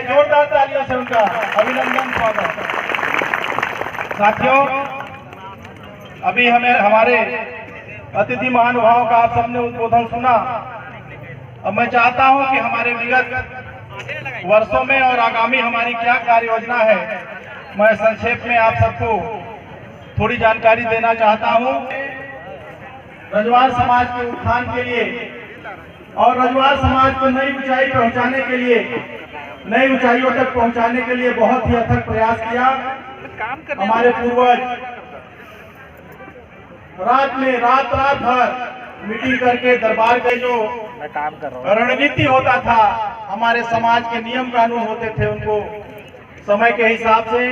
जोरदार तालियों से उनका अभिनंदन स्वागत। साथियों, अभी हमारे अतिथि महानुभावों का आप सबने उद्बोधन सुना। अब मैं चाहता हूं कि हमारे विगत वर्षों में और आगामी हमारी क्या कार्य योजना है, मैं संक्षेप में आप सबको थोड़ी जानकारी देना चाहता हूं। रजवाड़ समाज के उत्थान के लिए और रजवाड़ समाज को नई ऊंचाई पहुंचाने के लिए, नई ऊंचाइयों तक पहुंचाने के लिए बहुत ही अथक प्रयास किया। हमारे पूर्वज रात भर मीटिंग करके दरबार के जो रणनीति होता था, हमारे समाज के नियम कानून होते थे, उनको समय के हिसाब से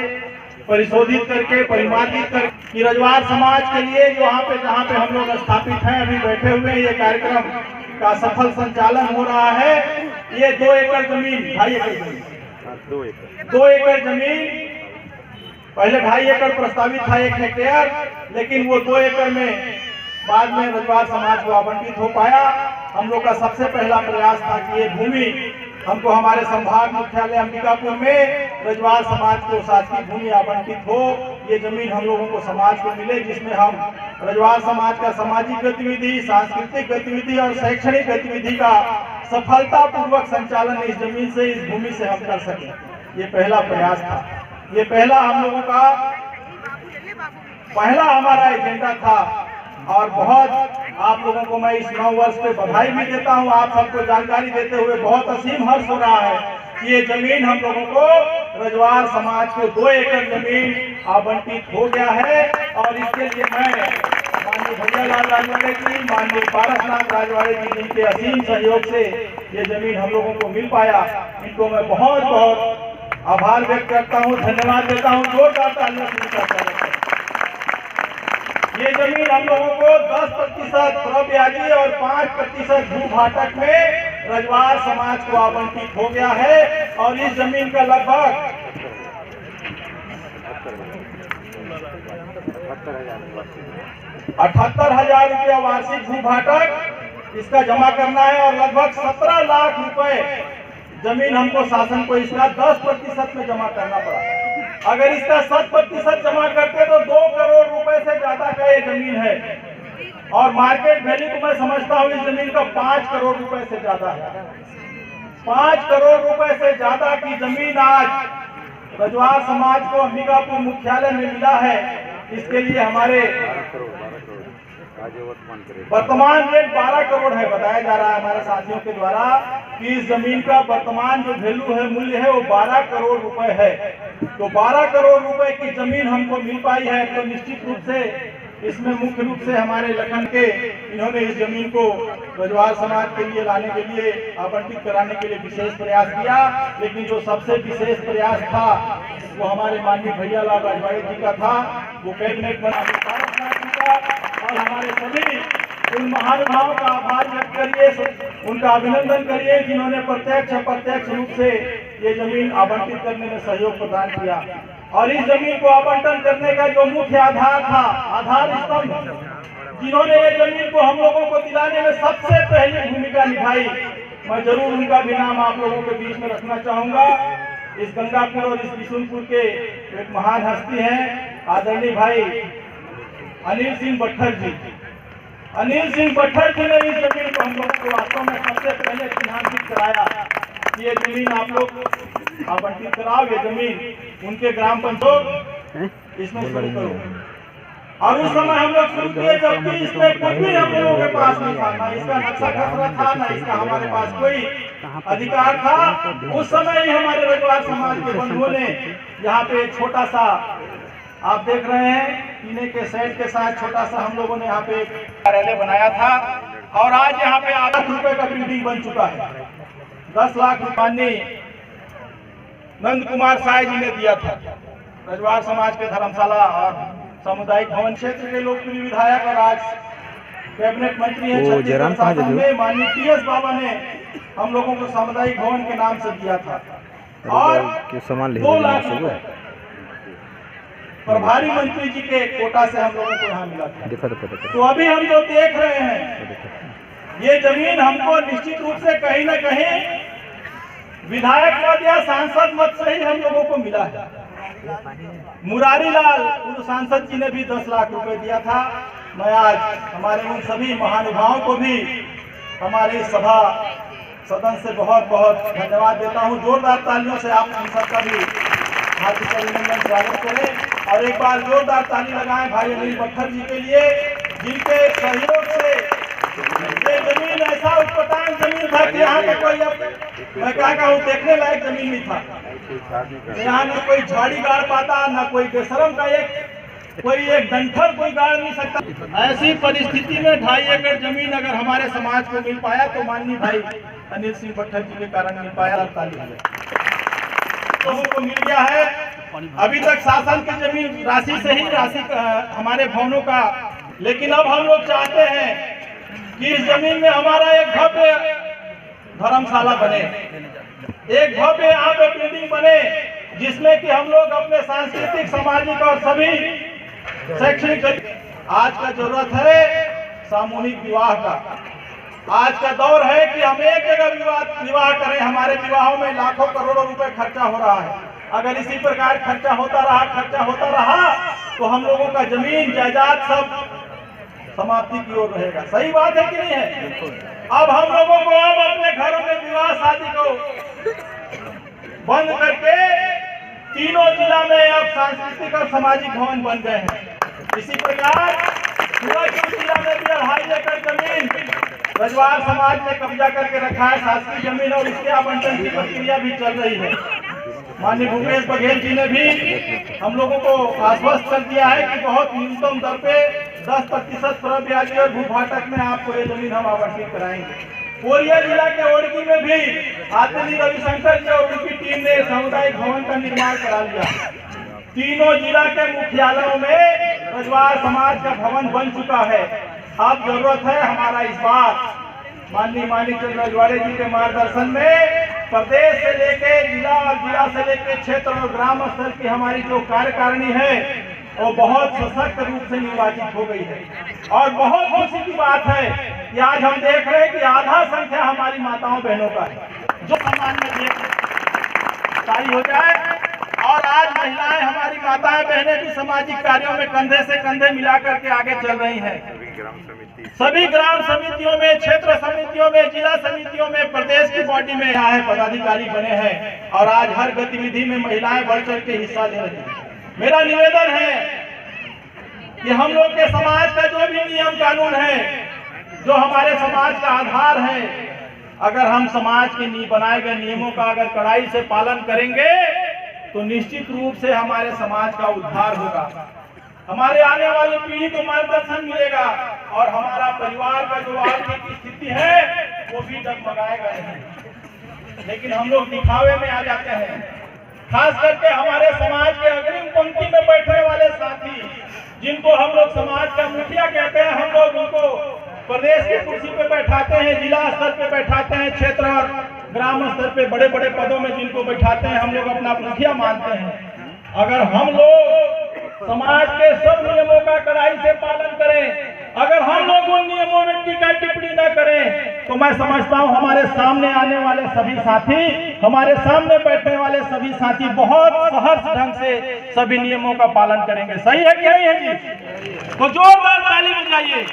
परिशोधित करके परिमार्जित करके कि रजवाड़ समाज के लिए जहाँ पे हम लोग स्थापित हैं, अभी बैठे हुए हैं, ये कार्यक्रम का सफल संचालन हो रहा है। ये 2 एकड़ जमीन, 2.5 एकड़ जमीन, 2 एकड़ जमीन, पहले 2.5 एकड़ प्रस्तावित था, 1 हेक्टेयर, लेकिन वो 2 एकड़ में बाद में रजवाड़ समाज को आवंटित हो पाया। हम लोग का सबसे पहला प्रयास था कि ये भूमि हमको हमारे संभाग मुख्यालय अंबिकापुर में रजवाड़ समाज को शासकीय भूमि आवंटित हो, ये जमीन हम लोगों को समाज को मिले, जिसमें हम रजवाड़ समाज का सामाजिक गतिविधि, सांस्कृतिक गतिविधि और शैक्षणिक गतिविधि का सफलतापूर्वक संचालन इस जमीन से, इस भूमि से हम कर सकें। ये पहला प्रयास था, ये पहला हम लोगों का हमारा एजेंडा था। और बहुत आप लोगों को मैं इस 9 वर्ष पे बधाई भी देता हूं। आप सबको जानकारी देते हुए बहुत असीम हर्ष हो रहा है कि ये जमीन हम लोगों को रजवाड़ समाज को 2 एकड़ जमीन आवंटित हो गया है। और इसके लिए मैं माननीय भैयालाल राजवाड़े जी, माननीय पारसनाथ राजवाड़े जी, जिनके असीम सहयोग से ये जमीन हम लोगों को मिल पाया, इनको मैं बहुत बहुत आभार व्यक्त करता हूँ, धन्यवाद देता हूँ। जोरदार तालियों से उनका स्वागत है। ये जमीन हम लोगों को 10% प्रब्याजी और 5% भू-भाटक में रजवाड़ समाज को आवंटित हो गया है। और इस जमीन का लगभग 78,000 रुपया वार्षिक भू-भाटक इसका जमा करना है। और लगभग 17 लाख रुपए जमीन हमको शासन को इसका 10% में जमा करना पड़ा। अगर इसका 100% जमा करते तो 2 करोड़ रुपए से ज्यादा का ये जमीन है। और मार्केट वैल्यू तो मैं समझता हूँ इस जमीन का 5 करोड़ रुपए से ज्यादा है। 5 करोड़ रुपए से ज्यादा की जमीन आज रजवाड़ समाज को अंबिकापुर मुख्यालय में मिला है। इसके लिए हमारे वर्तमान रेट 12 करोड़ है, बताया जा रहा है हमारे साथियों के द्वारा कि इस जमीन का वर्तमान जो वैल्यू है, मूल्य है, वो 12 करोड़ रुपए है। तो 12 करोड़ रुपए की जमीन हमको मिल पाई है। तो निश्चित रूप से इसमें मुख्य रूप से हमारे लखन के, इन्होंने इस जमीन को रजवाड़ समाज के लिए लाने के लिए, आवंटित कराने के लिए विशेष प्रयास किया। लेकिन जो सबसे विशेष प्रयास था वो हमारे माननीय भैयालाल राजवाड़े जी का था। वो कैबिनेट बनाने और हमारे सभी उन महानुभावों का आभार व्यक्त करिए, उनका अभिनंदन करिए जिन्होंने प्रत्यक्ष अप्रत्यक्ष रूप से ये जमीन आवंटित करने में सहयोग प्रदान किया। और इस जमीन को आवंटन करने का जो मुख्य आधार था, आधार स्तंभ, जिन्होंने ये जमीन को हम लोगों को दिलाने में सबसे पहली भूमिका निभाई, मैं जरूर उनका भी नाम आप लोगों के बीच में रखना चाहूंगा। इस गंगापुर और इस बिशुनपुर के एक महान हस्ती हैं, आदरणीय भाई अनिल सिंह भट्टर जी। अनिल सिंह भट्टर जी ने इस जमीन को हम लोगों को वास्तव में सबसे पहले चिन्हांकित कराया कि ये जमीन आप लोग आवंटित कराओ, ये जमीन उनके ग्राम पंचायत इसमें शुरू करो। और उस समय हम लोग शुरू किए जबकि इसमें कुछ भी हम लोगों के पास नहीं था, ना इसका नक्शा खसरा था, ना इसका हमारे पास कोई अधिकार था। उस समय ही हमारे रजवाड़ समाज के बंधुओं ने यहाँ पे एक छोटा सा, आप देख रहे हैं, टीने के सेट के साथ छोटा सा हम लोगों ने यहाँ पे एक कार्यालय बनाया था। और आज यहाँ पे 8 लाख रुपए का बिल्डिंग बन चुका है। 10 लाख रुपये नंद कुमार साय जी ने दिया था। रजवाड़ समाज के धर्मशाला और सामुदायिक भवन क्षेत्र के लोकप्रिय विधायक और आज कैबिनेट मंत्री हैं छत्तीसगढ़ शासन में माननीय टीएस बाबा ने हम लोगों को सामुदायिक भवन के नाम से दिया था। और 2 लाख रुपए प्रभारी मंत्री जी के कोटा से हम लोगों को यहाँ मिला था। तो अभी हम जो देख रहे हैं, ये जमीन हमको निश्चित रूप से कहीं न कहीं विधायक मत या सांसद मत से ही हम लोगों को मिला है। मुरारी लाल पूर्व सांसद जी ने भी 10 लाख रुपए दिया था। मैं आज हमारे उन सभी महानुभावों को भी हमारी सभा सदन से बहुत बहुत धन्यवाद देता हूं। जोरदार तालियों से आप हम सबका भी हार्दिक अभिनंदन स्वागत करें और एक बार जोरदार ताली लगाएं भाई अनिल बख्तर जी के लिए, जिनके सहयोग से ये जमीन ऐसा उत्पटांग जमीन था कि यहाँ पे कोई, अब मैं क्या कहूँ, देखने लायक जमीन नहीं था। यहाँ न कोई झाड़ी गाड़ पाता, न कोई बेशरम का कोई एक डंठल कोई गाड़ नहीं सकता। ऐसी परिस्थिति में 2.5 एकड़ जमीन अगर हमारे समाज को मिल पाया तो माननीय भाई अनिल सिंह बख्तर जी के कारण मिल पाया। लोगों को मिल गया है। अभी तक शासन की जमीन राशि से ही राशि हमारे भवनों का, लेकिन अब हम लोग चाहते हैं कि इस जमीन में हमारा एक भव्य धर्मशाला बने, एक भव्य यहाँ पे बिल्डिंग बने, जिसमें कि हम लोग अपने सांस्कृतिक, सामाजिक और सभी शैक्षणिक, आज का जरूरत है सामूहिक विवाह का। आज का दौर है कि हम एक जगह विवाह करें। हमारे विवाहों में लाखों करोड़ों रुपए खर्चा हो रहा है। अगर इसी प्रकार खर्चा होता रहा तो हम लोगों का जमीन जायदाद सब समाप्ति की ओर रहेगा। सही बात है कि नहीं है? अब हम लोगों को अब अपने घरों में विवाह शादी को बंद करके तीनों जिला में अब सांस्कृतिक और सामाजिक भवन बन गए हैं। इसी प्रकार सूरजपुर जिला में भी 2.5 एकड़ जमीन रजवार समाज ने कब्जा करके रखा है, शासकीय जमीन, और इसके आवंटन की प्रक्रिया भी चल रही है। माननीय भूपेश बघेल जी ने भी हम लोगों को आश्वस्त कर दिया है कि बहुत न्यूनतम दर पे 10% प्रब्याजी और भूभाटक में आपको ये जमीन हम आवंटित कराएंगे। कोरिया जिला के ओड़की में भी आदित्य रविशंकर जी और उनकी टीम ने सामुदायिक भवन का निर्माण करा लिया। तीनों जिला के मुख्यालयों में रजवार समाज का भवन बन चुका है। अब जरूरत है हमारा इस बार माननीय मानिक चंद्र रजवाड़े जी के मार्गदर्शन में प्रदेश से लेके जिला और जिला से लेके क्षेत्र और ग्राम स्तर की हमारी जो कार्यकारिणी है वो बहुत सशक्त रूप से निर्वाचित हो गई है। और बहुत खुशी की बात है कि आज हम देख रहे हैं कि आधा संख्या हमारी माताओं बहनों का है, जो सम्मान में देख हो जाए। और आज महिलाएं, हमारी माताएं बहनें भी सामाजिक कार्यों में कंधे से कंधे मिलाकर के आगे चल रही हैं। सभी ग्राम समितियों में, क्षेत्र समितियों में, जिला समितियों में, प्रदेश की बॉडी में यहाँ है पदाधिकारी बने हैं और आज हर गतिविधि में महिलाएं बढ़ चढ़ के हिस्सा ले रही हैं। मेरा निवेदन है कि हम लोग के समाज का जो भी नियम कानून है, जो हमारे समाज का आधार है, अगर हम समाज के बनाए गए नियमों का अगर कड़ाई से पालन करेंगे तो निश्चित रूप से हमारे समाज का उद्धार होगा, हमारे आने वाली पीढ़ी को मार्गदर्शन मिलेगा और हमारा परिवार का जो आर्थिक स्थिति है वो भी डगमगाएगा नहीं। लेकिन हम लोग दिखावे में आ जाते हैं, खास करके हमारे समाज के अग्रिम पंक्ति में बैठने वाले साथी, जिनको हम लोग समाज का मुखिया कहते हैं। हम लोग उनको प्रदेश की कुर्सी पे बैठाते हैं, जिला स्तर पे बैठाते हैं, क्षेत्र और ग्राम स्तर पे बड़े बड़े पदों में जिनको बैठाते हैं हम लोग अपना मुखिया मानते हैं। अगर हम लोग समाज के सब नियमों का कड़ाई से पालन करें, अगर हम लोग उन नियमों में टीका टिप्पणी न करें, तो मैं समझता हूं हमारे सामने आने वाले सभी साथी, हमारे सामने बैठने वाले सभी साथी बहुत सहर्ष ढंग से सभी नियमों का पालन करेंगे। सही है कि नहीं है जी? तो जोरदार ताली बजाइए।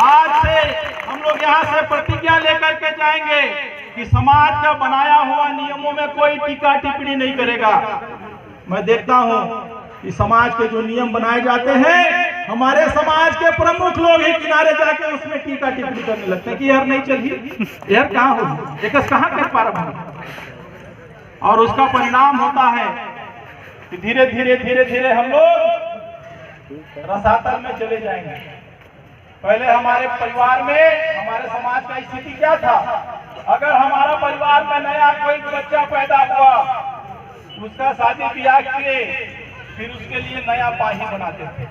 आज से हम लोग यहाँ से प्रतिज्ञा लेकर के जाएंगे कि समाज का बनाया हुआ नियमों में कोई टीका टिप्पणी नहीं करेगा। मैं देखता हूँ कि समाज के जो नियम बनाए जाते हैं, हमारे समाज के प्रमुख लोग ही किनारे जाके उसमें टीका टिप्पणी करने लगते हैं कि यार नहीं चलिए, यार कहाँ होगी, एक कहाँ कर पा रहा हूँ। और उसका परिणाम होता है कि धीरे धीरे धीरे धीरे हम लोग रसातल में चले जाएंगे। पहले हमारे परिवार में, हमारे समाज का स्थिति क्या था? अगर हमारा परिवार में नया कोई बच्चा पैदा हुआ, उसका शादी ब्याह किए, फिर उसके लिए नया पाही बनाते थे,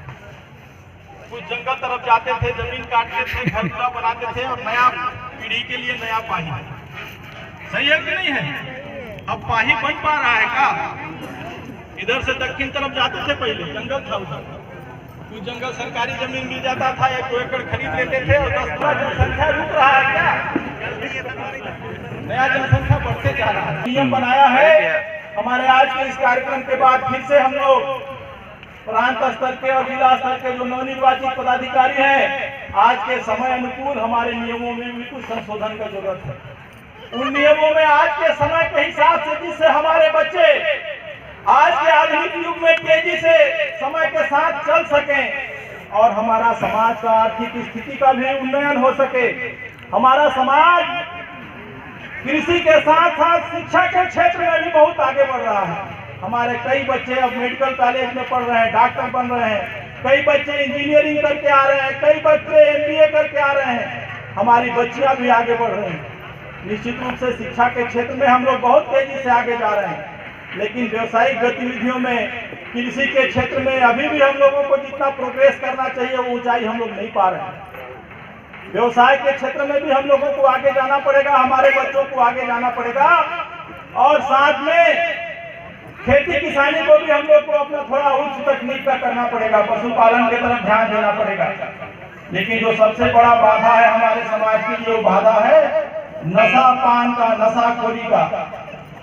कुछ जंगल तरफ जाते थे, जमीन काटते थे, घर पूरा बनाते थे और नया पीढ़ी के लिए नया पाही। सही है कि नहीं है? अब पाही बन पा रहा है का? इधर से दक्षिण तरफ जाते थे, पहले जंगल था, उधर कुछ जंगल सरकारी जमीन मिल जाता था, 1-2 एकड़ खरीद लेते थे और 10 जनसंख्या रुक रहा है क्या? नया जनसंख्या बढ़ते जा रहा है। नियम बनाया है हमारे आज के इस कार्यक्रम के बाद फिर से हम लोग प्रांत स्तर के और जिला स्तर के जो नवनिर्वाचित पदाधिकारी हैं, आज के समय अनुकूल हमारे नियमों में भी कुछ संशोधन की जरूरत है। उन नियमों में आज के समय के हिसाब से, जिससे हमारे बच्चे आज के आधुनिक युग में तेजी से समय के साथ चल सकें और हमारा समाज का आर्थिक स्थिति का भी उन्नयन हो सके। हमारा समाज कृषि के साथ साथ शिक्षा के क्षेत्र में भी बहुत आगे बढ़ रहा है। हमारे कई बच्चे अब मेडिकल कॉलेज में पढ़ रहे हैं, डॉक्टर बन रहे हैं, कई बच्चे इंजीनियरिंग करके आ रहे हैं, कई बच्चे MBA करके आ रहे हैं। हमारी बच्चियां भी आगे बढ़ रही हैं। निश्चित रूप से शिक्षा के क्षेत्र में हम लोग बहुत तेजी से आगे जा रहे हैं, लेकिन व्यवसायिक गतिविधियों में, कृषि के क्षेत्र में अभी भी हम लोगों को जितना प्रोग्रेस करना चाहिए वो ऊंचाई हम लोग नहीं पा रहे हैं। व्यवसाय के क्षेत्र में भी हम लोगों को आगे जाना पड़ेगा, हमारे बच्चों को आगे जाना पड़ेगा और साथ में खेती किसानी को भी हम लोग को अपना थोड़ा उच्च तकनीक का करना पड़ेगा, पशुपालन की तरफ ध्यान देना पड़ेगा। लेकिन जो सबसे बड़ा बाधा है हमारे समाज की, जो बाधा है नशा पान का, नशाखोरी का,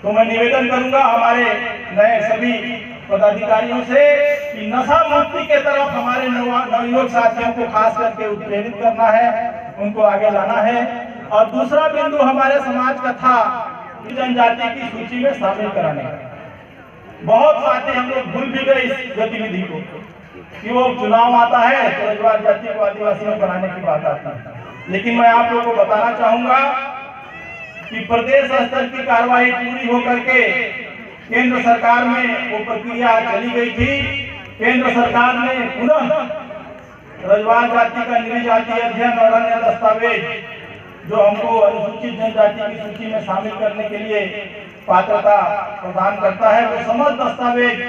तो मैं निवेदन करूंगा हमारे नए सभी पदाधिकारियों से कि नशा मुक्ति के तरफ हमारे नवयुवक साथियों को खास करके उत्प्रेरित करना है, उनको आगे लाना है। और दूसरा बिंदु हमारे समाज का था जनजाति की सूची में शामिल कराने का। बहुत साथी हम लोग भूल भी गए इस गतिविधि को कि वो चुनाव आता है तो रजवाड़ जाति को आदिवासी में बनाने की बात आती है। लेकिन मैं आप लोगों को बताना चाहूंगा कि प्रदेश स्तर की कार्रवाई पूरी होकर के केंद्र सरकार में वो प्रक्रिया चली गई थी। केंद्र सरकार ने पुनः रजवाड़ जाति का निजाति अध्ययन और अन्य दस्तावेज जो हमको अनुसूचित जनजाति की सूची में शामिल करने के लिए पात्रता प्रदान करता है, वो समस्त दस्तावेज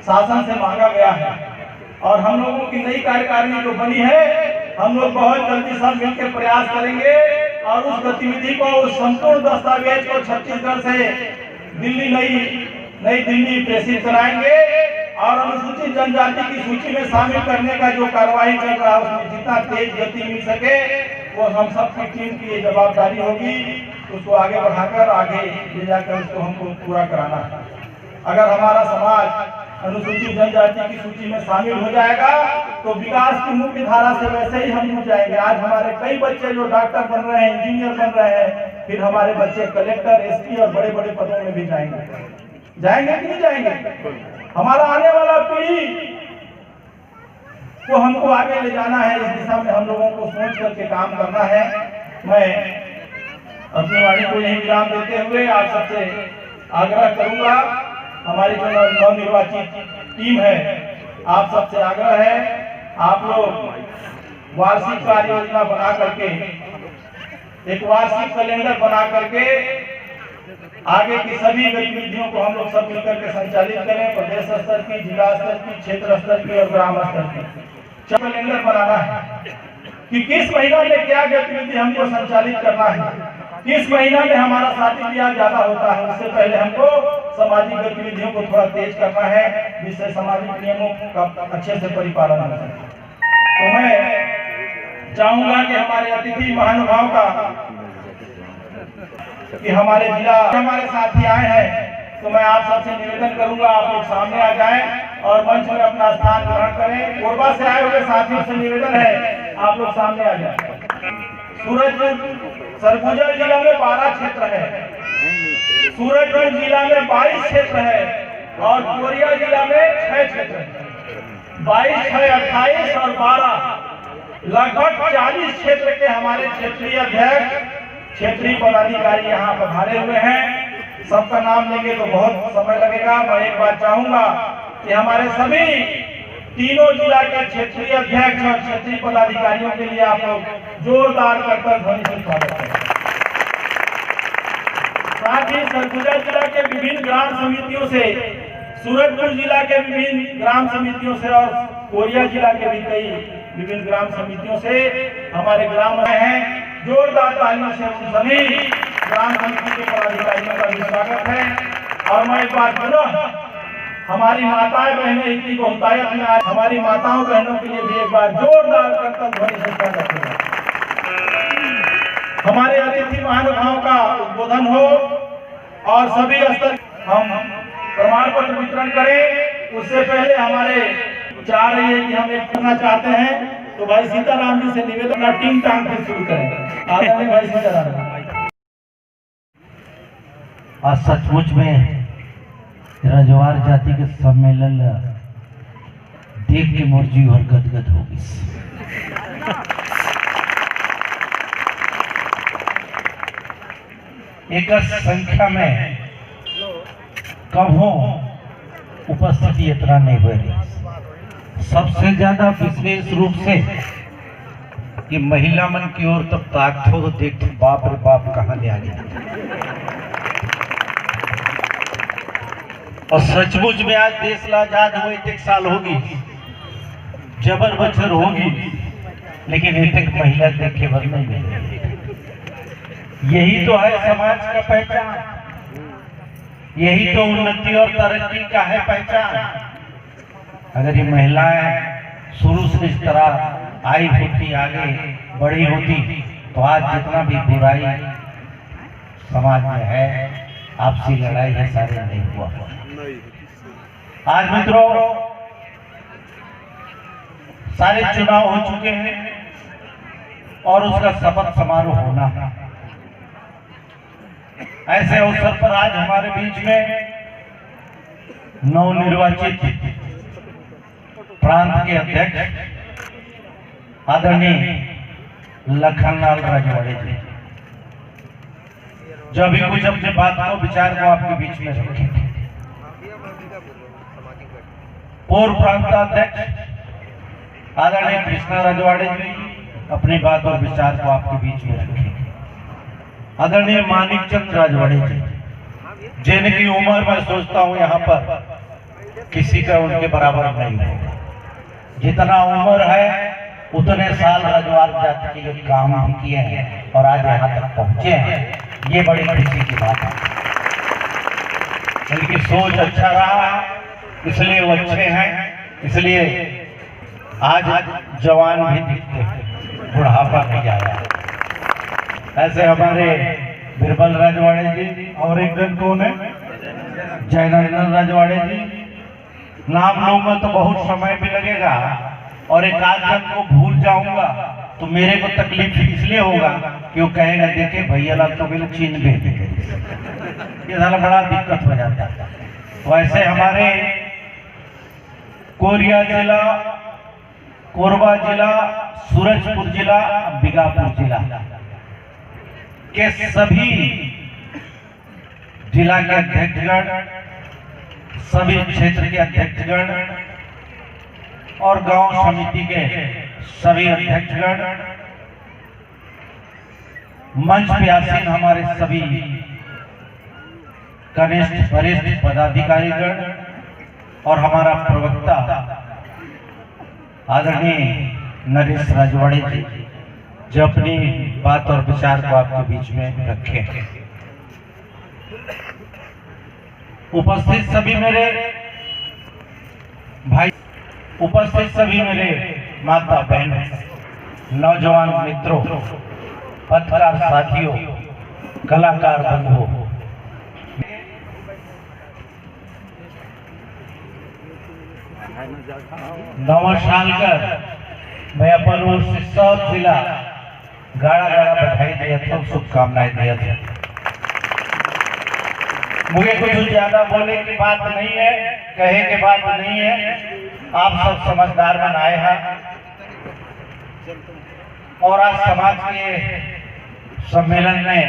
शासन से मांगा गया है। और हम लोगों की नई कार्यकारिणी जो बनी है, हम लोग बहुत जल्दी सब मिलकर प्रयास करेंगे और उस गतिविधि को, उस संपूर्ण दस्तावेज को छत्तीसगढ़ से नई दिल्ली प्रेषित कराएंगे और अनुसूचित जनजाति की सूची में शामिल करने का जो कार्रवाई चल रहा है उसमें जितना तेज गति मिल सके वो हम सबकी टीम की जवाबदारी होगी, उसको आगे बढ़ाकर आगे ले जाकर उसको हमको पूरा कराना है। अगर हमारा समाज अनुसूचित जनजाति की सूची में शामिल हो जाएगा तो विकास की मुख्य धारा से वैसे ही हम जुड़ जाएंगे। आज हमारे कई बच्चे जो डॉक्टर बन रहे हैं, इंजीनियर बन रहे हैं, फिर हमारे बच्चे कलेक्टर, SP और बड़े बड़े पदों में भी जाएंगे कि नहीं जाएंगे। हमारा आने वाला पीढ़ी को हमको आगे ले जाना है, इस दिशा में हम लोगों को सोच करके काम करना है। मैं अपनी वाणी को यही विराम देते हुए आप सबसे आग्रह करूंगा, हमारी जो नवनिर्वाचित टीम है, आप सबसे आग्रह है, आप लोग वार्षिक कार्य योजना बना करके, एक वार्षिक कैलेंडर बना करके आगे की सभी गतिविधियों को हम लोग सब मिलकर के संचालित करें। प्रदेश स्तर की, जिला स्तर की, क्षेत्र स्तर की और ग्राम स्तर की कैलेंडर बनाना है कि किस महीना में क्या गतिविधि हमको संचालित करना है, किस महीना में हमारा शादी ब्याह ज्यादा होता है। उससे पहले हमको सामाजिक गतिविधियों को थोड़ा तेज करना है, जिससे सामाजिक नियमों का अच्छे से परिपालन हो सके। तो मैं चाहूंगा कि हमारे अतिथि महानुभाव का, कि हमारे जिला हमारे साथी आए हैं, तो मैं आप सबसे निवेदन करूंगा आप लोग सामने आ जाएं और मंच में अपना स्थान ग्रहण करें। कोरबा से आए हुए साथियों से निवेदन है आप लोग सामने आ जाएं। सूरजपुर सरगुजा जिला में 12 क्षेत्र है, सूरजगंज जिला में 22 क्षेत्र है और कोरिया जिला में 6 क्षेत्र है। 22, 6, 28 और 12 लगभग 40 क्षेत्र के हमारे क्षेत्रीय अध्यक्ष, क्षेत्रीय पदाधिकारी यहाँ पधारे हुए हैं। सबका नाम लेंगे तो बहुत समय लगेगा। मैं एक बात चाहूंगा कि हमारे सभी तीनों जिला के क्षेत्रीय अध्यक्ष और क्षेत्रीय पदाधिकारियों के लिए आप लोग जोरदार करकर ध्वनि से स्वागत करें। साथ ही सरगुजा जिला के विभिन्न ग्राम समितियों से, सूरजपुर जिला के विभिन्न ग्राम समितियों से और कोरिया जिला के भी कई विभिन्न ग्राम समितियों से हमारे ग्राम में हैं। जोरदार तालियों से उन सभी ग्राम समिति के पदाधिकारियों का भी स्वागत है। और मैं एक बात बोलूं, हमारी माताएं बहनें इतनी बहुतायत में आए, हमारी माताओं बहनों के लिए भी एक बार जोरदार करतब ध्वनि से स्वागत है। हमारे अतिथि महानुभावों का उद्बोधन हो और सभी स्तर हम प्रमाण पत्र वितरण करें। उससे पहले हमारे चाह रही है कि हम एक करना चाहते हैं, तो भाई सीताराम जी से निवेदन टीम टांग से शुरू करें। आदरणीय भाई सीताराम। आज सचमुच में रजवार जाति के सम्मेलन देख के मोर जीव हर गदगद हो गई। एक संख्या में कम हो उपस्थिति इतना नहीं हो रही। सबसे ज्यादा विशेष रूप से कि महिला मन की ओर तब ताकत हो तो देखते बाप रे बाप कहाँ ले आ गया। और सचमुच में आज देश आजाद हुए 1 साल होगी, जबर बचर होगी, लेकिन एक महिला देखे भर नहीं मिलेगी। यही तो है समाज का पहचान, यही तो उन्नति और तरक्की का है पहचान। अगर ये महिलाएं शुरू से इस तरह आई होती, आगे बढ़ी होती, तो आज जितना भी बुराई समाज में है, आपसी लड़ाई है, सारे नहीं हुआ। आज मित्रों सारे चुनाव हो चुके हैं और उसका शपथ समारोह होना है। ऐसे अवसर पर आज हमारे बीच में नवनिर्वाचित प्रांत के अध्यक्ष आदरणीय लखनलाल राजवाड़े जी, जो अभी कुछ अपने बात को विचार को आपके बीच में रखे। पूर्व प्रांताध्यक्ष आदरणीय कृष्णा राजवाड़े जी अपनी बात और विचार को आपके बीच में रखे। आदरणीय मानिक चंद राजवाड़े जी, जिनकी उम्र मैं सोचता हूं यहाँ पर किसी का उनके बराबर नहीं होगा। जितना उम्र है उतने साल रजवार जाति के लिए काम भी किए हैं और आज यहाँ तक पहुंचे हैं। ये बड़ी खुशी की बात है। उनकी सोच अच्छा रहा, इसलिए वो अच्छे हैं, इसलिए आज जवान भी दिखते हैं, बुढ़ापा भी आया है। ऐसे हमारे बिरबल राजवाड़े जी और एक जन कौन है, जयनंदन राजवाड़े जी। नाम लूंगा तो बहुत समय भी लगेगा और एक आध जन को भूल जाऊंगा तो मेरे को तकलीफ इसलिए होगा कि वो कहेगा देखे भैया लाल तो बिल्कुल चीन भेज देते, ये साला बड़ा दिक्कत हो जाता है। वैसे हमारे कोरिया जिला, कोरबा जिला, सूरजपुर जिला, बीगापुर जिला के सभी जिला के अध्यक्षगण, सभी क्षेत्र के अध्यक्षगण और गांव समिति के सभी अध्यक्षगण, मंच पे आसीन हमारे सभी कनिष्ठ वरिष्ठ पदाधिकारीगण और हमारा प्रवक्ता आदरणीय नरेश राजवाड़े जी, जो अपनी बात और विचार को आपके बीच में रखे। उपस्थित सभी मेरे भाई, उपस्थित सभी मेरे माता बहन, नौजवान मित्रों, पत्रकार साथियों, कलाकार बंधुओं, नमस्कार। मैं अपन ओर से सब जिला गाड़ा गाड़ा बधाई दिया था, शुभकामनाएं दिया था। मुझे कुछ ज्यादा बोले की बात नहीं है, कहे की बात नहीं है। आप सब समझदार बनाए हैं और आज समाज के सम्मेलन में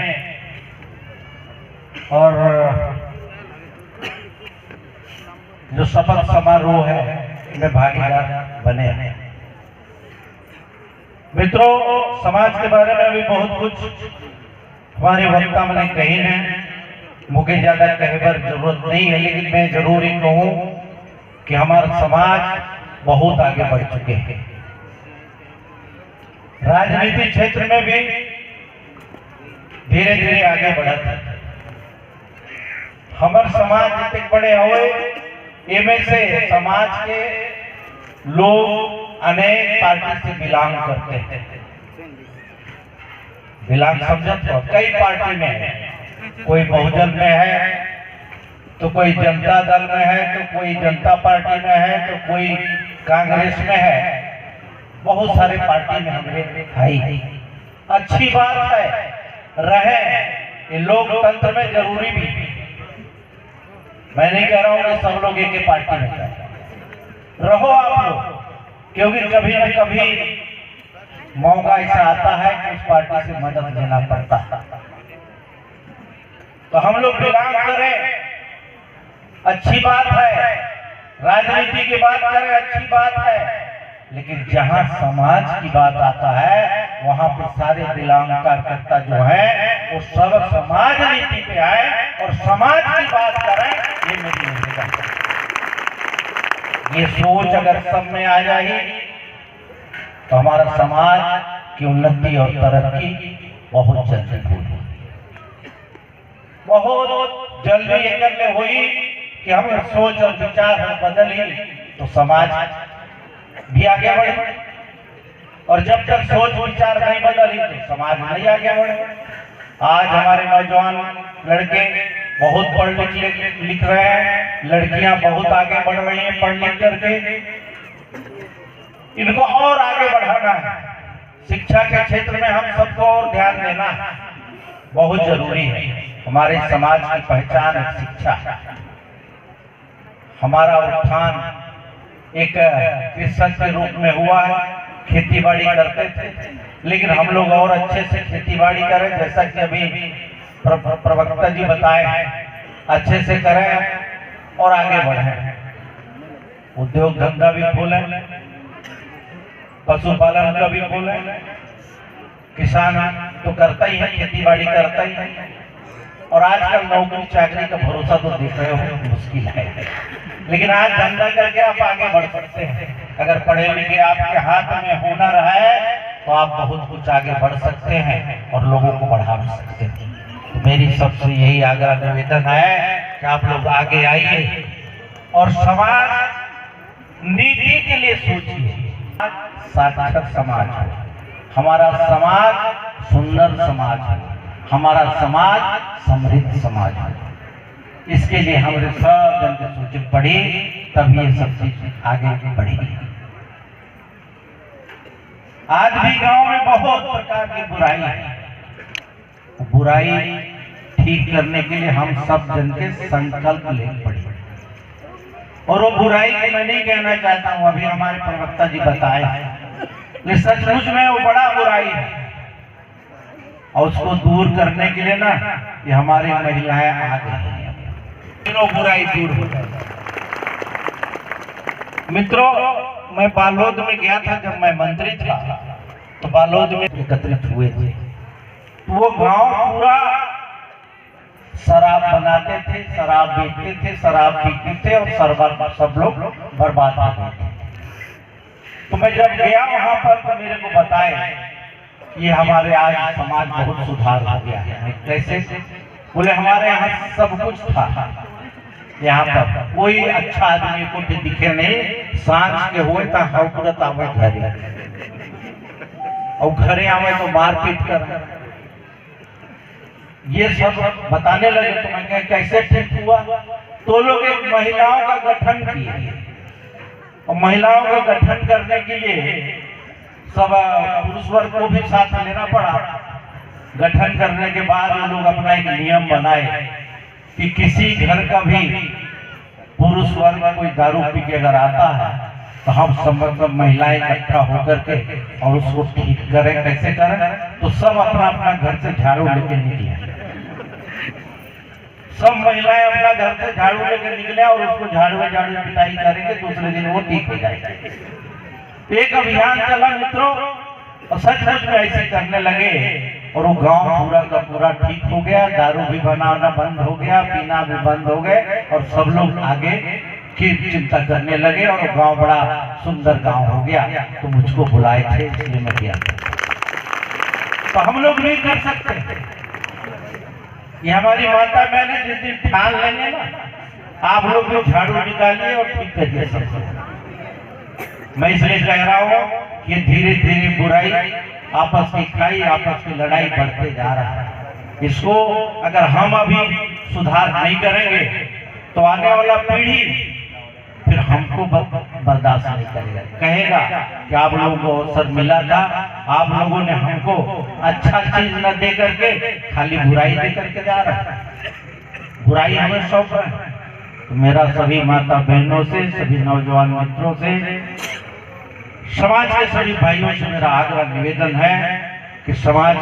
और जो शपथ समारोह है में भागीदार बने हैं। मित्रों, समाज के बारे में अभी बहुत कुछ हमारे वक्ता मैंने कही है, मुझे ज्यादा कहने की जरूरत नहीं है, लेकिन मैं जरूर ही कहूं कि हमारा समाज बहुत आगे बढ़ चुके हैं। राजनीतिक क्षेत्र में भी धीरे धीरे आगे बढ़ा था। हमारे समाज जितने बड़े हुए, इनमें से समाज के लोग अनेक पार्टी से बिलोंग करते हैं। बिलांग समझत हो, कई पार्टी में है, कोई बहुजन में है, तो कोई जनता दल में है, तो कोई जनता पार्टी में है, तो कोई कांग्रेस में है, बहुत सारे पार्टी में हमने है। अच्छी बात है, रहे, ये लोकतंत्र में जरूरी भी। मैं नहीं कह रहा हूं कि सब लोग एक ही पार्टी में रहो आप लोग, क्योंकि कभी न कभी मौका ऐसा आता है कि उस पार्टी से मदद लेना पड़ता है। तो हम लोग बिलांग करें, अच्छी बात है, राजनीति की बात करें, अच्छी बात है, लेकिन जहां समाज की बात आता है वहां पर सारे बिलांग कार्यकर्ता जो है वो सब समाज नीति पे आए और समाज की बात करें। ये मेरी निवेदन है। ये सोच अगर सब में आ जाए तो हमारा समाज की उन्नति और तरक्की बहुत जल्दी होगी, बहुत जल्दी एक हुई कि हम सोच और विचार हम बदली तो समाज भी आगे बढ़े, और जब तक सोच विचार नहीं बदली तो समाज नहीं आगे बढ़े। आज हमारे नौजवान लड़के बहुत पढ़ लिख रहे हैं, लड़कियां बहुत आगे बढ़ रही हैं पढ़ लिख करके, इनको और आगे बढ़ाना है। शिक्षा के क्षेत्र में हम सबको और ध्यान देना बहुत जरूरी है। हमारे समाज की पहचान है शिक्षा। हमारा उत्थान एक कृषक के रूप में हुआ है, खेती बाड़ी करते थे, लेकिन हम लोग और अच्छे से खेती बाड़ी करें, जैसा कि अभी प्रवक्ता जी बताए, अच्छे से करें और आगे बढ़ें। उद्योग धंधा भी खोलें, पशुपालन का भी खोलें, किसान तो करता ही है, खेती बाड़ी करता ही है, और आजकल नौकरी चाकरी का भरोसा तो देख रहे हो मुश्किल है, लेकिन आज धंधा करके आप आगे बढ़ सकते हैं। अगर पढ़े लिखे आपके हाथ में हुनर है तो आप बहुत कुछ आगे बढ़ सकते हैं और लोगों को बढ़ा भी सकते हैं। तो मेरी सबसे यही आग्रह निवेदन है कि आप लोग आगे आइए और समाज नीति के लिए सोचिए। साक्षर समाज हो, हमारा समाज सुंदर समाज हो, हमारा समाज समृद्ध समाज हो। इसके लिए हमारे सब जन की सोच बढ़ी, तब ये सब चीज आगे बढ़ेगी। आज भी गांव में बहुत प्रकार की बुराई है, बुराई ठीक करने के लिए हम सब जन के संकल्प ले पड़े। और वो बुराई को मैं नहीं कहना चाहता हूं, अभी हमारे प्रवक्ता जी बताए, लेकिन सचमुच में वो बड़ा बुराई है, और उसको दूर करने के लिए ना ये हमारी महिलाएं आगे हैं, तीनों बुराई दूर हो जाए। मित्रों, मैं बालोद में गया था, जब मैं मंत्री था तो बालोद में एकत्रित हुए थे। वो गांव पूरा शराब बनाते थे, शराब बेचते थे, शराब पीते थे और सब लोग बर्बाद हो गए थे। तो मैं जब गया वहां पर तो मेरे को बताए ये हमारे आज समाज बहुत सुधार हो गया है। कैसे? बोले हमारे यहाँ सब कुछ था, यहाँ पर कोई अच्छा आदमी को भी दिखे नहीं, सांझ के हुए तो हौकरत आवे घरे, और घरे आवे तो मारपीट कर, ये सब बताने लगे। तो मैं कहा कैसे ठीक हुआ? तो लोग एक महिलाओं का गठन किए, और महिलाओं का गठन करने के लिए सब पुरुष वर्ग को भी साथ लेना पड़ा। गठन करने के बाद वो लोग अपना एक नियम बनाए कि किसी घर का भी पुरुष वर्ग कोई दारू पी के अगर आता है तो हम सब महिलाएं इकट्ठा होकर के और उसको ठीक करें। कैसे करें? तो सब अपना अपना घर से झाड़ू लेके निकले, सब महिलाएं अपना घर से झाड़ू लेकर निकले और उसको झाड़ू पिटाई करेंगे, दूसरे दिन वो ठीक हो जाएगा। एक अभियान चला मित्रों, और सचमुच में ऐसे करने लगे और वो गांव पूरा का पूरा ठीक हो गया। दारू भी बनाना बंद हो गया, पीना भी बंद हो गए, और सब लोग आगे की चिंता करने लगे और गांव बड़ा सुंदर गांव हो गया। तो मुझको बुलाए थे, इसलिए मैं गया। तो हम लोग नहीं कर सकते, ये हमारी माता बहन जिस दिन ठान लेंगे ना, आप लोग भी झाड़ू निकालिए और ठीक करिए सबको। मैं इसलिए कह रहा हूँ कि धीरे धीरे बुराई आपस की खाई, आपस की लड़ाई बढ़ते जा रहा है। इसको अगर हम अभी सुधार नहीं करेंगे तो आने वाला पीढ़ी फिर हमको बर्दाश्त नहीं करेगा, कहेगा कि आप लोगों को अवसर मिला था, आप लोगों ने हमको अच्छा चीज न दे करके खाली बुराई दे करके जा रहा है, बुराई हमें सौंप रहे हैं। तो मेरा सभी माता बहनों से, सभी नौजवान मित्रों से, समाज के सभी भाइयों से मेरा आग्रह निवेदन है कि समाज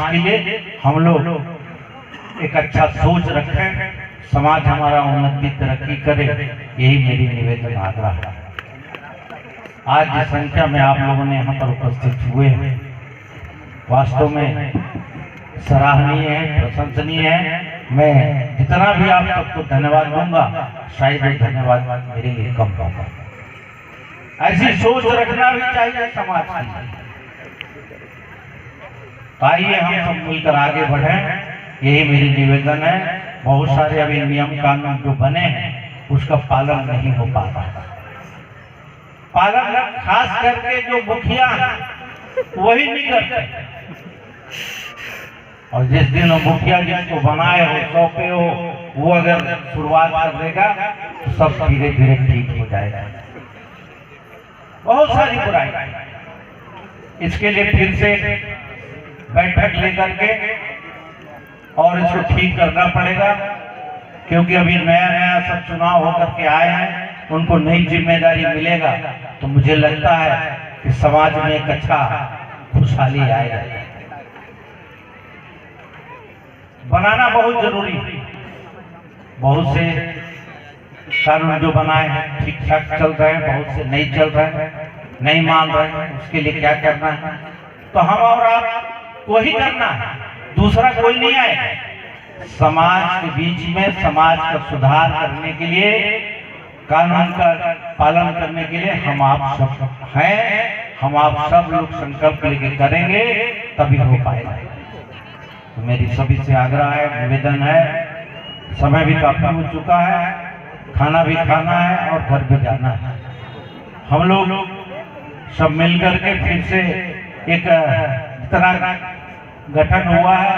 के लिए हम लोग एक अच्छा सोच रखें, समाज हमारा उन्नति तरक्की करे, यही मेरी निवेदन आग्रह है। आज जिस संख्या में आप लोगों ने यहाँ पर उपस्थित हुए हैं वास्तव में सराहनीय है, प्रशंसनीय है। मैं जितना भी आप सबको धन्यवाद दूंगा शायद ये धन्यवाद मेरे लिए कम होगा। ऐसी सोच रखना भी चाहिए समाज की। आइए हम सब मिलकर आगे बढ़ें, यही मेरी निवेदन है। बहुत सारे अभी नियम कानून जो बने हैं उसका पालन नहीं हो पा रहा। पालन खास करके जो मुखिया वही नहीं करते, और जिस दिन मुखिया जिसको बनाए हो, सौंपे हो, वो अगर शुरुआत कर देगा तो सब धीरे धीरे ठीक हो जाएगा। बहुत सारी बुराई, इसके लिए फिर से बैठक लेकर के और इसको ठीक करना पड़ेगा, क्योंकि अभी नया नया सब चुनाव होकर के आए हैं, उनको नई जिम्मेदारी मिलेगा तो मुझे लगता है कि समाज में एक अच्छा खुशहाली आएगा। बनाना बहुत जरूरी है। बहुत से कानून जो बनाए हैं ठीक ठाक चल रहे हैं, बहुत से नहीं चल रहे हैं, नहीं मान रहे हैं। उसके लिए क्या करना है? तो हम और आप को ही करना है, दूसरा कोई नहीं आएगा। समाज के बीच में समाज का सुधार करने के लिए, कानून का पालन करने के लिए हम आप सब हैं, हम आप सब लोग संकल्प लेके करेंगे तभी हो पाएगा। तो मेरी सभी से आग्रह है, निवेदन है, समय भी काफी हो चुका है, खाना भी खाना है और घर भी जाना है। हम लोग सब मिलकर के फिर से एक इतना गठन हुआ है,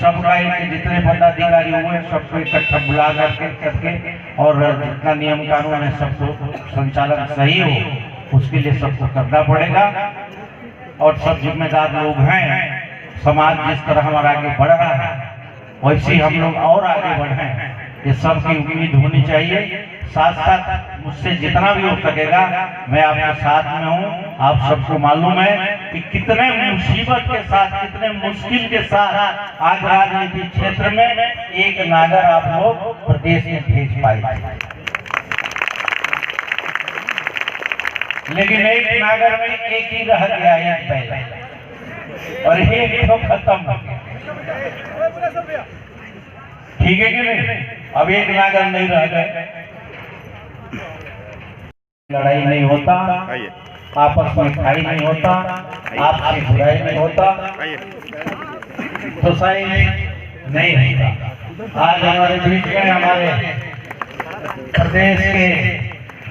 सबका एक जितने पदाधिकारी हुए सबको इकट्ठा बुला करके और जितना नियम कानून है सबको संचालन सही हो उसके लिए सबको करना पड़ेगा। और सब जिम्मेदार लोग हैं। समाज जिस तरह हमारा आगे बढ़ रहा है वैसे हम लोग और आगे बढ़ें, ये सबकी उम्मीद होनी चाहिए। साथ साथ मुझसे जितना भी हो सकेगा मैं आपके साथ में हूँ। आप सबको मालूम है कि कितने मुसीबत के साथ, कितने मुश्किल के साथ आज राजनीतिक क्षेत्र में एक नागर आप लोग प्रदेश में भेज पाए, लेकिन एक नागर में एक ही रह गया, एक बैल, और एक तो खत्म हो गया। ठीक है कि नहीं? अब एक नागर नहीं रह गए, लड़ाई नहीं होता, आपस में खाई नहीं होता, आपसी बुराई नहीं होता, तो सही नहीं होता। आज हमारे बीच में हमारे प्रदेश के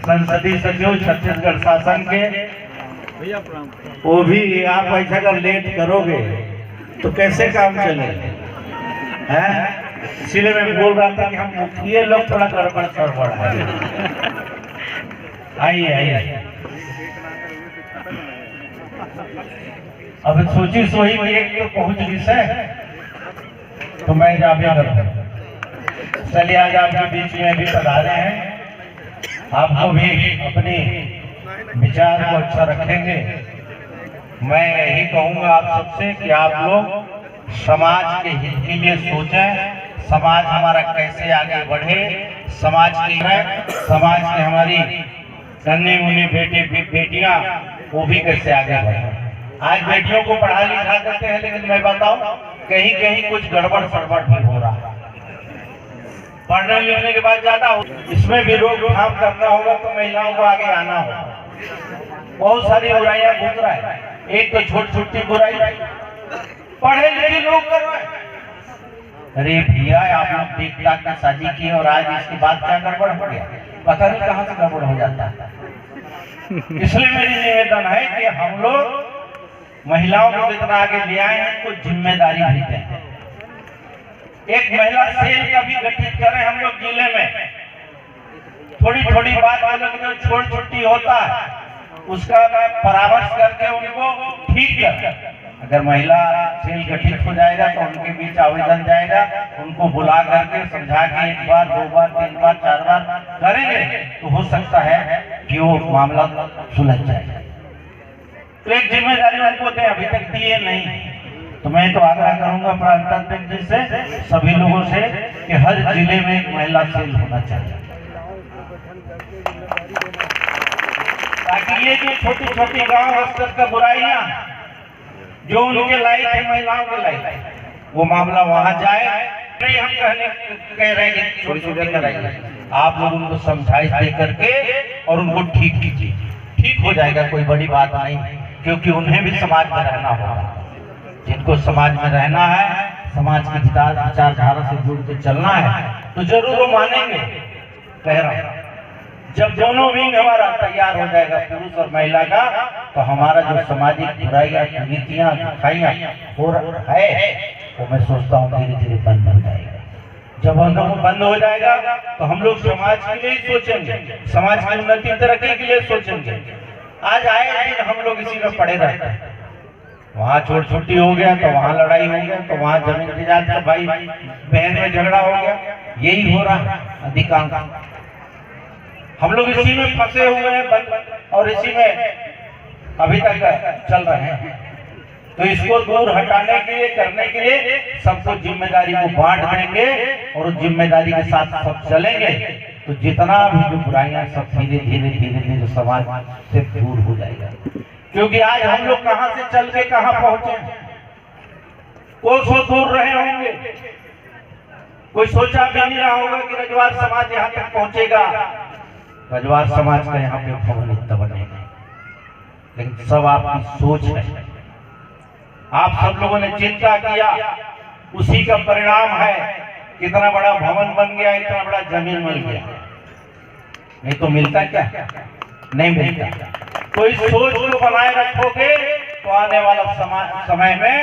संसदीय सचिव छत्तीसगढ़ शासन के, वो भी आप ऐसा अगर लेट करोगे तो कैसे काम चलेगा? इसीलिए मैं बोल रहा था कि हम मुखिया लोग थोड़ा गड़बड़ सड़बड़ है। आइए आइए, अब सोची सोई में एक तो पहुंच गई से, तो मैं जाबे करूँ। चलिए आज आपके बीच में भी पधारे हैं, आपको भी अपनी विचार को अच्छा रखेंगे। मैं यही कहूँगा आप सबसे कि आप लोग समाज के हित के लिए सोचें, समाज हमारा कैसे आगे बढ़े, समाज के हमारी नन्ही मुन्नी बेटियां वो भी कैसे आगे बढ़े। आज बेटियों को पढ़ा लिखा देते हैं, लेकिन मैं बताऊं कहीं कहीं कुछ गड़बड़ सड़बड़ भी हो रहा है। पढ़ने लिखने के बाद ज्यादा इसमें भी रोकथाम करना होगा, तो महिलाओं को आगे आना होगा। बहुत सारी बुराइयां घूम रहा है, एक तो छोटी छोटी बुराई पढ़े लिखे लोग कर रहे हैं। अरे भैया आप लोग ठीक ठाक में शादी की और आज इसके बाद क्या गड़बड़ हो गया, पता नहीं कहां से गड़बड़ हो जाता है। इसलिए मेरी निवेदन है कि हम लोग महिलाओं को जितना आगे ले आए हैं उनको जिम्मेदारी भी दें। एक महिला सेल का भी गठित करें हम लोग जिले में। थोड़ी थोड़ी बात वालों जो छोड़ छुट्टी होता है उसका परामर्श करके उनको ठीक कर। अगर महिला सेल गठित हो जाएगा तो उनके बीच आवेदन जाएगा, उनको बुला करके समझा के 1 बार 2 बार 3 बार 4 बार करेंगे तो हो सकता है कि वो मामला सुलझ जाए। तो एक जिम्मेदारी उनको दें, अभी तक दिए नहीं। तो मैं तो आग्रह करूंगा प्रांताध्यक्ष जी से, सभी लोगों से कि हर जिले में एक महिला सेल होना चाहिए, ताकि ये जो छोटी छोटी गांव स्तर का बुराइयां जो उनके लायक है, महिलाओं के लायक, वो मामला वहां जाए। नहीं हम कह रहे हैं छोटी छोटी कराइए, आप लोग उनको समझाइश दे करके और उनको ठीक कीजिए, ठीक हो जाएगा, कोई बड़ी बात नहीं। क्योंकि उन्हें भी समाज में रहना होगा। जिनको समाज में रहना है, समाज की विचारधारा से जुड़ के चलना है, तो जरूर वो मानेंगे। कह रहा हूं जब दोनों विंग हमारा तैयार हो जाएगा, पुरुष और महिला का, तो हमारा जो सामाजिक बुराइयां कुरीतियां दुखाइयां हो रहा है वो मैं सोचता हूँ धीरे धीरे बंद हो जाएगा। जब वो बंद हो जाएगा तो हम लोग समाज के लिए सोचेंगे, समाज की उन्नति तरक्की के लिए सोचेंगे। आज आए दिन हम लोग इसी में पड़े रहते हैं। वहाँ छोट छुट्टी हो गया तो वहाँ लड़ाई हो गया, तो वहाँ जमीन विवाद का भाई बहन में झगड़ा हो गया, यही हो रहा है अधिकांश। हम लोग इसी में फंसे हुए हैं और इसी में अभी तक चल रहे हैं। तो इसको दूर हटाने के लिए, करने के लिए सबको जिम्मेदारी को बांट देंगे और उस जिम्मेदारी के साथ सब चलेंगे, तो जितना भी जो बुराइयां सब धीरे धीरे धीरे धीरे समाज से दूर हो जाएगा। क्योंकि आज हम लोग कहां से चल के कहां पहुंचे, कोसों दूर रहे होंगे, कोई सोचा भी नहीं रहा होगा कि रजवार समाज यहाँ तक पहुंचेगा। रजवार समाज का यहाँ पे भवन इतना बनेगा, लेकिन सब आपकी सोच है। आप सब लोगों ने चिंता किया, उसी का परिणाम है। कितना बड़ा भवन बन गया, इतना बड़ा जमीन मिल गया, नहीं तो मिलता क्या, नहीं मिलता। तो इस सोच को बनाए रखोगे तो आने वाला समय में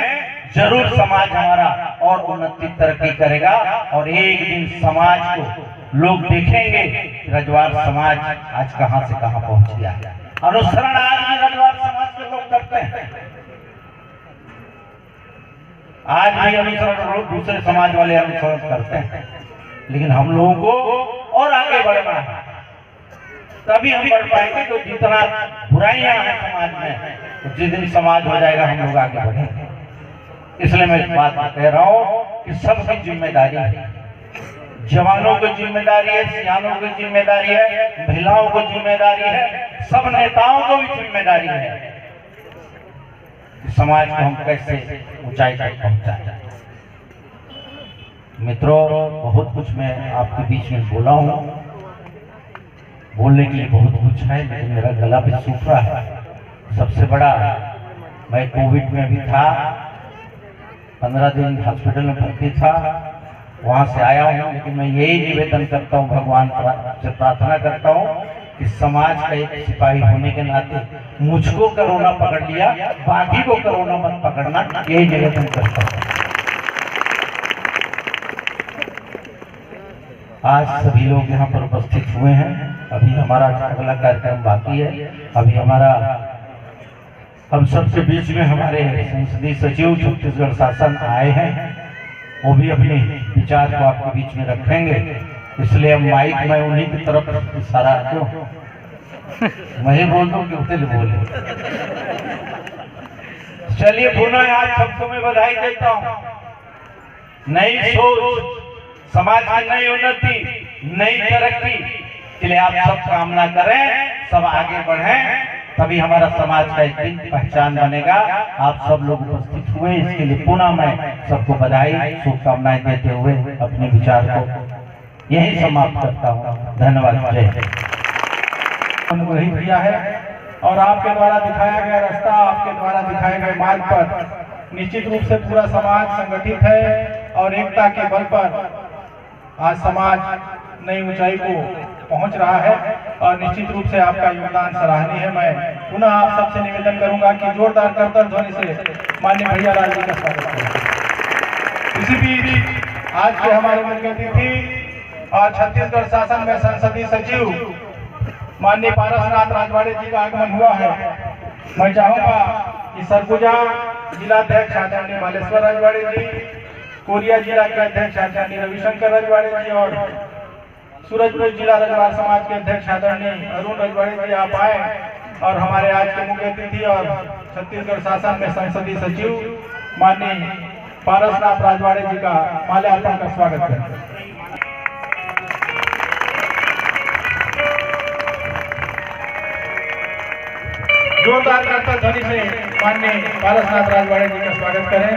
जरूर समाज हमारा और उन्नति तरक्की करेगा। और एक दिन समाज को लोग देखेंगे रजवार समाज आज कहां से कहां पहुंच गया है। अनुसरण आज भी रजवार समाज के लोग करते हैं, आज भी अनुसरण दूसरे समाज वाले अनुसरण करते हैं, लेकिन हम लोगों को और आगे बढ़ना है, तभी हम बढ़ पाएंगे। तो जितना बुराइयां हैं समाज में, तो जिस दिन समाज हो जाएगा हम लोग आगे बढ़ेंगे। इसलिए मैं इस बात में कह रहा हूं कि सबकी जिम्मेदारी है, जवानों की जिम्मेदारी है, सियानों की जिम्मेदारी है, महिलाओं को जिम्मेदारी है, सब नेताओं को भी जिम्मेदारी है कि समाज को हम कैसे ऊंचाई तक पहुंचाएं। मित्रों, बहुत कुछ मैं आपके बीच में बोला हूं, बोलने के लिए बहुत कुछ है, लेकिन मेरा गला भी सूख रहा है। सबसे बड़ा, मैं कोविड में भी था, 15 दिन हॉस्पिटल में भर्ती था, वहां से आया हूं, लेकिन मैं यही निवेदन करता हूं, भगवान से प्रार्थना करता हूं कि समाज का एक सिपाही होने के नाते मुझको कोरोना पकड़ लिया, बाकी को कोरोना मत पकड़ना, यही निवेदन करता हूं। आज सभी लोग यहाँ पर उपस्थित हुए हैं। अभी हमारा अगला कार्यक्रम बाकी है। अभी हमारा हम सबके बीच में हमारे संसदीय सचिव छत्तीसगढ़ शासन आए हैं, वो भी अपने विचार को आपके बीच में रखेंगे। इसलिए अब माइक में उन्हीं की तरफ इशारा, क्यों मैं ही बोल दूं कि उतने बोले। चलिए पुनः आप सबको मैं बधाई देता हूँ। नई सोच, समाज की नई उन्नति, नई तरक्की के लिए आप सब कामना करें, सब आगे बढ़ें, तभी हमारा समाज का एक दिन पहचान बनेगा। आप सब लोग उपस्थित हुए, इसके लिए पुनः मैं सबको बधाई शुभकामनाएं देते हुए अपने विचार को यही समाप्त करता हूँ। धन्यवाद। जय हिंद। वही किया है और आपके द्वारा दिखाया गया रास्ता, आपके द्वारा दिखाए गए मार्ग पर निश्चित रूप से पूरा समाज संगठित है और एकता के बल पर आज समाज नई ऊंचाई को पहुंच रहा है और निश्चित रूप से आपका योगदान सराहनीय है। मैं पुनः आप सबसे निवेदन करूंगा कि जोरदार करतल ध्वनि से माननीय भैया लाल जी का स्वागत करें। इसी बीच आज के हमारे मुख्य अतिथि और छत्तीसगढ़ शासन में संसदीय सचिव माननीय पारसनाथ राजवाड़े जी का आगमन हुआ है। मैं चाहूंगा कि सरगुजा जिलाध्यक्ष आचार्य बालेश्वर राजवाड़े जी, कोरिया जिला के अध्यक्ष आचार्य रविशंकर राजवाड़े जी और सूरजपुर जिला रजवाड़ समाज के अध्यक्ष आदरणीय अरुण राजवाड़े जी आप आए और हमारे आज के मुख्य अतिथि और छत्तीसगढ़ शासन में संसदीय सचिव माननीय पारसनाथ राजवाड़े जी का माल्यार्पण का स्वागत करें। जोरदार करतल ध्वनि से माननीय पारसनाथ राजवाड़े जी का स्वागत करें।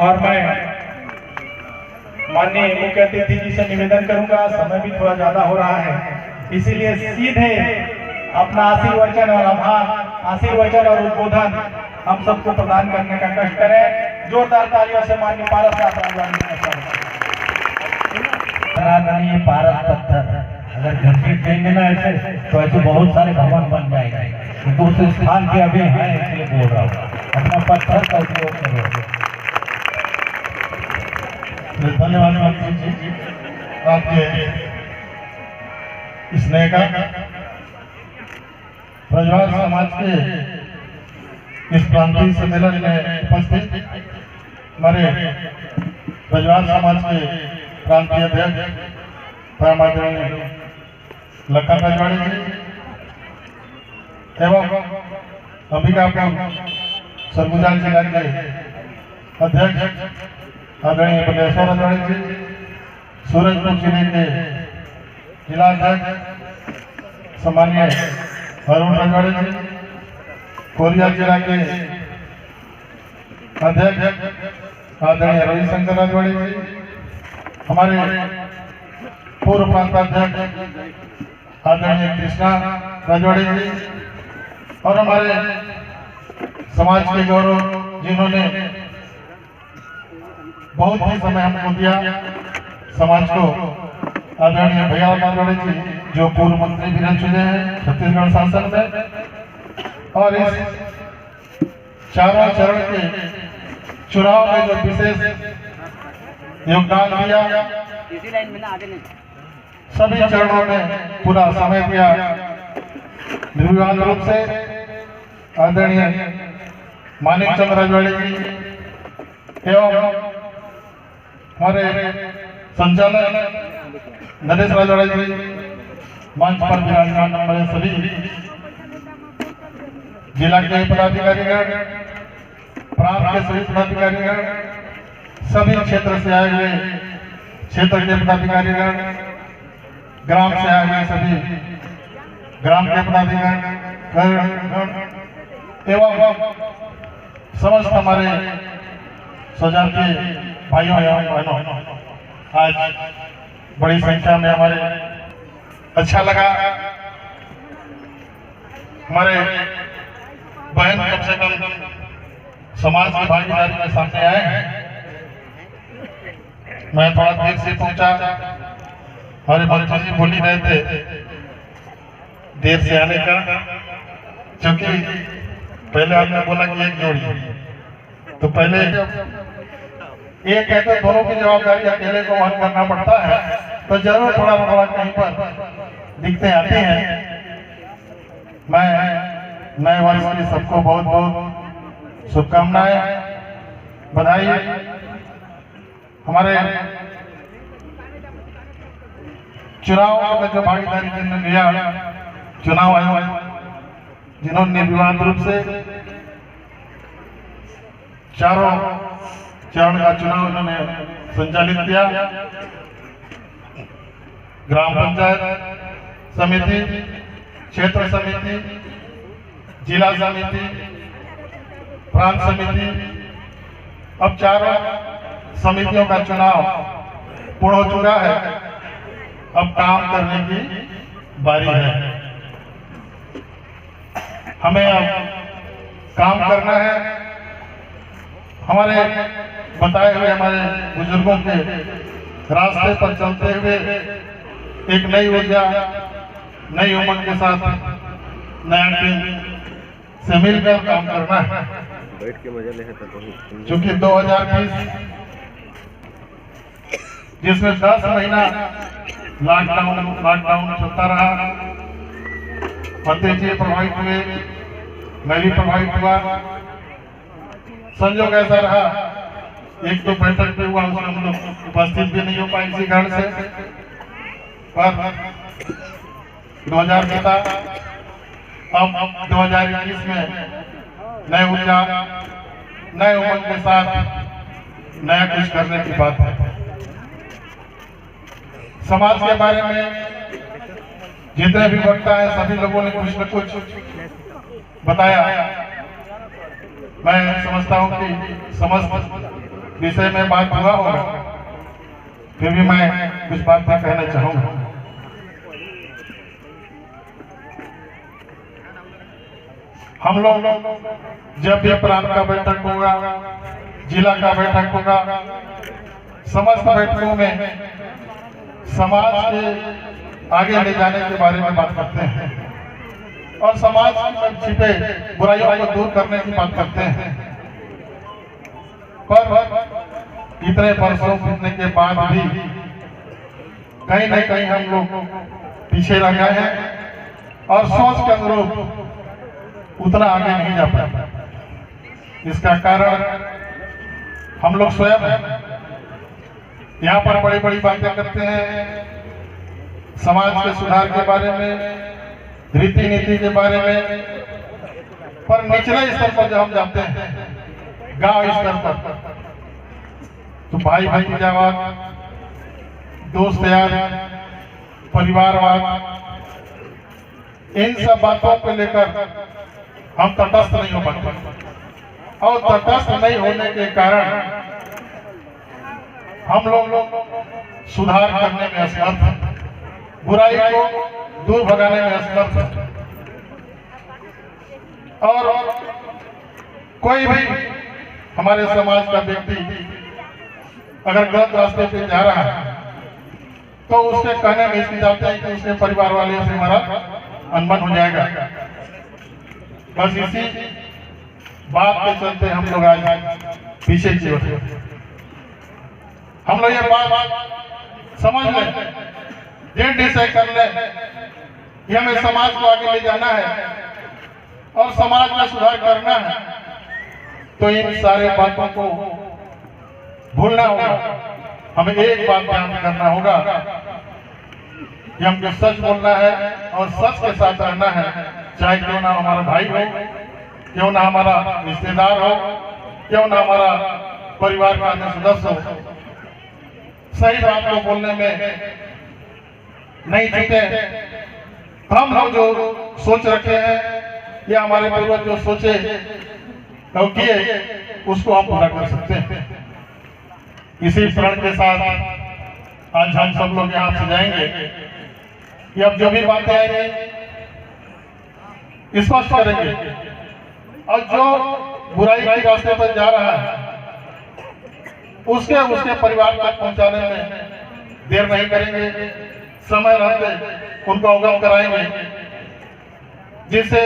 और मैं माननीय मुख्य अतिथि जी से निवेदन करूंगा, समय भी थोड़ा ज्यादा हो रहा है, इसीलिए सीधे अपना आशीर्वचन और आशीर्वचन और उद्बोधन हम सबको प्रदान करने का कष्ट करें। जोरदार तालियों से माननीय पारसनाथ राजवाड़े जी का स्वागत करें। ये पारस पत्थर अगर घसीट देंगे ना ऐसे तो ऐसे बहुत सारे भवन बन जाएंगे, क्योंकि उस स्थान के अभी है, इसलिए बोल रहा हूँ अपना पत्थर का उपयोग करो। धन्यवाद मंत्री जी आपके स्नेह का। रजवाड़ समाज के इस प्रांतीय सम्मेलन में उपस्थित हमारे रजवाड़ समाज के प्रांतीय अध्यक्ष लखन राजवाड़े जी एवं अंबिकापुर सरगुजा जिला के अध्यक्ष आदरणीय बलेश्वर राजवाड़े जी, सूरजपुर जिले के जिलाध्यक्ष सम्मानीय अरुण राजवाड़े जी, कोरिया जिला के अध्यक्ष आदरणीय रविशंकर राजवाड़े जी, हमारे पूर्व प्रांताध्यक्ष आदरणीय कृष्णा राजवाड़े जी और हमारे समाज के गौरव जिन्होंने बहुत ही समय हमको दिया समाज को, आदरणीय भैया राजवाड़े जी जो पूर्व मंत्री भी रह चुके हैं छत्तीसगढ़ शासन में और इस चारों चरण के चुनाव में जो विशेष योगदान दिया, सभी चरणों में पूरा समय दिया, निर्विवाद रूप से आदरणीय मानिक चंद्र राजवाड़े जी एवं हमारे संचालक नरेश राजवाड़े जी, मंच पर विराजमान हमारे सभी जिला के पदाधिकारीगण, प्रांत के सभी पदाधिकारीगण, सभी क्षेत्र से आए हुए क्षेत्र के पदाधिकारीगण, ग्राम से आए हुए सभी ग्राम के पदाधिकारीगण एवं समस्त हमारे स्वजाति भाइयों एवं बहनों, आज बड़ी संख्या में हमारे अच्छा लगा हमारे बहन कम से कम समाज की भागीदारी में सामने आए हैं। मैं थोड़ा देर से पहुंचा, हमारे मंत्री जी बोल ही रहे थे देर से आने का, क्योंकि पहले आपने बोला कि एक जोड़ी, तो पहले एक है तो दोनों की जवाबदारी अकेले को वहन करना पड़ता है, तो जरूर थोड़ा थोड़ा कहीं पर दिक्कतें आती हैं। मैं नए वर्ष की सबको बहुत बहुत शुभकामनाएं, बधाई। हमारे चुनाव में जो भागीदारी जिन्होंने लिया, चुनाव आयोग जिन्होंने निर्विवाद रूप से चारों चरण का चुनाव उन्होंने संचालित किया, ग्राम पंचायत समिति, क्षेत्र समिति, जिला समिति, प्रांत समिति, अब चारों समितियों का चुनाव पूर्ण हो चुका है। अब काम करने की बारी है, हमें अब काम करना है। हमारे बताए हुए हमारे बुजुर्गों के रास्ते पर चलते हुए एक नई ऊर्जा, नई उमंग के साथ नया टीम से मिलकर काम करना है। बैठ के मजा ले तो क्योंकि 2020 जिसमें 10 महीना लॉकडाउन चलता रहा, मंत्री जी प्रभावित हुए, मैं भी प्रभावित हुआ। संजोग ऐसा रहा, एक तो बैठक पे हुआ, उसमें हम लोग उपस्थित भी नहीं हो पाए इसी कारण से। पर 2000 बीता, अब 2021 में नए ऊर्जा, नए उमंग के साथ नया कुछ करने की बात है। समाज के बारे में जितने भी वक्ता है सभी लोगों ने कुछ न कुछ बताया। मैं समझता हूं कि समस्त विषय में बात हुआ होगा, फिर भी मैं कुछ बातें कहना चाहूंगा। हम लोग जब भी प्रांत का बैठक होगा, जिला का बैठक होगा, समस्त बैठकों में समाज के आगे ले जाने के बारे में बात करते हैं और समाज में छिपे बुराइयों को दूर करने की बात करते हैं। पर इतने वर्षों बीतने के बाद भी कहीं न कहीं हम लोग पीछे रह गए हैं और सोच के अनुरूप उतना आगे नहीं जा पाए। इसका कारण हम लोग स्वयं हैं। यहाँ पर बड़ी बड़ी बातें करते हैं समाज के सुधार के बारे में, रीति नीति के बारे में, पर निचले स्तर पर जब हम जाते हैं, गांव स्तर पर, तो भाई भतीजावाद, दोस्त यार, परिवारवाद, इन सब बातों को लेकर हम तटस्थ नहीं हो पाते और तटस्थ नहीं होने के कारण हम लोग सुधार करने में असमर्थ हैं, बुराई को दूर भगाने में असमर्थ हैं। और कोई भी हमारे समाज का व्यक्ति अगर गलत रास्ते पे जा रहा है तो उसके कहने में इसलिए जाते हैं कि उसके परिवार वाले से हमारा अनबन हो जाएगा। बस इसी बात के चलते हम लोग आज पीछे की ओर, हम लोग ये बात समझ लें, दृढ़ निश्चय कर लें कि हमें समाज को आगे ले जाना है और समाज में सुधार करना है, तो इन सारे बातों को भूलना होगा। हमें एक बात ध्यान करना होगा कि हमको सच बोलना है और सच के साथ रहना है, चाहे क्यों ना हमारा भाई हो, क्यों ना हमारा रिश्तेदार हो, क्यों ना हमारा परिवार का अन्य सदस्य हो। सही बात को बोलने में नहीं चुके। हम लोग जो सोच रखे हैं या हमारे पूर्वज जो सोचे तो किए, उसको हम पूरा कर सकते हैं। इसी प्रण के साथ आज हम सब लोग यहाँ से जाएंगे कि अब जो भी बातें आएंगी स्पष्ट करेंगे और जो बुराई के रास्ते पर जा रहा है उसके परिवार तक पहुंचाने में देर नहीं करेंगे। समय रहते उनको अवगत कराएंगे जिससे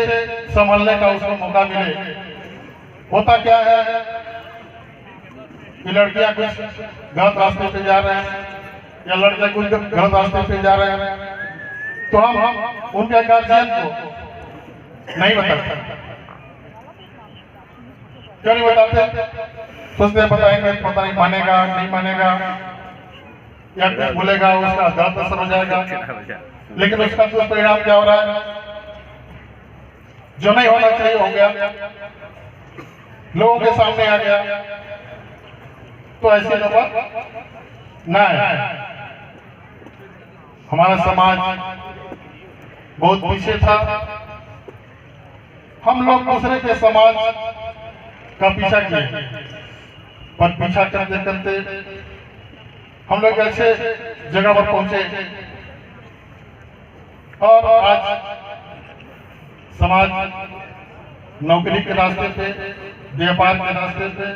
संभलने का उसको मौका मिले। होता क्या है कि लड़कियां कुछ गलत रास्ते पे जा रहे हैं या लड़के कुछ गलत रास्ते पे जा रहे हैं, तो हम उनके गार्जियन को नहीं बताते। क्यों नहीं बताते? सोचते बताएंगे पता नहीं मानेगा नहीं मानेगा या कुछ बोलेगा, उसका गलत असर हो जाएगा। लेकिन उसका दुष्परिणाम क्या हो रहा है? जो नहीं होना चाहिए हो गया, लोगों के सामने आ गया। तो ऐसी नौबत ना है। हमारा समाज बहुत पीछे था। हम लोग दूसरे के समाज का पीछा किए, पर पीछा करते करते हम लोग ऐसे जगह पर पहुंचे और आज समाज नौकरी के रास्ते पे, व्यापार के रास्ते पे,